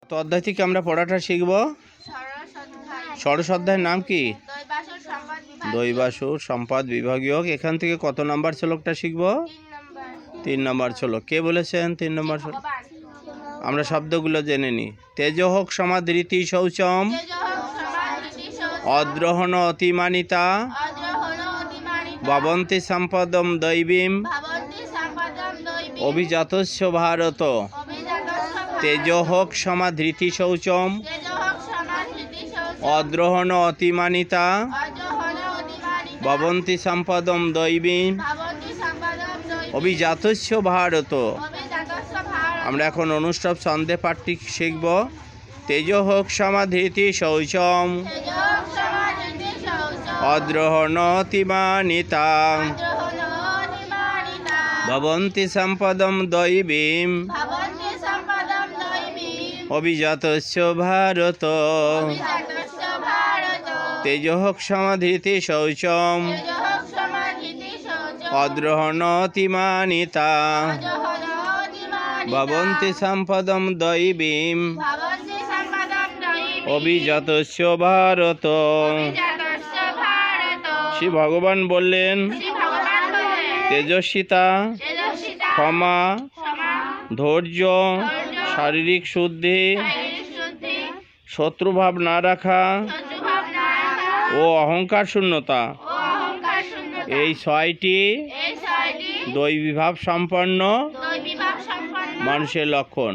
তো অধ্যায় থেকে আমরা পড়াটা শিখব। ষোড়শ অধ্যায়ের নাম কি? দৈবাসুর সম্পদ বিভাগীয়। এখান থেকে কত নাম্বার শ্লোকটা শিখব? 3 নম্বর শ্লোক। কে বলেছেন 3 নম্বর শ্লোক? আমরা শব্দগুলো জেনে নিই। তেজোহোক সমাদৃতি শৌচম অদ্রোহণ অতিমানিতা ভবন্তি সম্পদম দৈবীম অভিজাতস্য ভারত। তেজোহোক সমাধৃতি শৌচম অদ্রোহণ অতিমানিতা ভবন্তি সম্পদম দৈবীম অভিজাতস্য ভারত। আমরা এখন অনুষ্ঠব ছন্দে পাঠটি শিখব। তেজোহোক সমাধৃতি শৌচম অদ্রোহণ অতিমানিতা ভবন্তি সম্পদম দৈবীম অভিজাতস্য ভারত। তেজোহোক সমাধৃতি শৌচম অদ্রোহণ অতিমানিতা ভবন্তি সম্পদম দৈবীম অভিজাতস্য ভারত। শ্রী ভগবান বললেন, তেজস্বিতা, ক্ষমা, ধৈর্য, শারীরিক শুদ্ধি, শত্রুভাব না রাখা ও অহংকার শূন্যতা এই 6টি দৈবীভাব সম্পন্ন মানুষের লক্ষণ।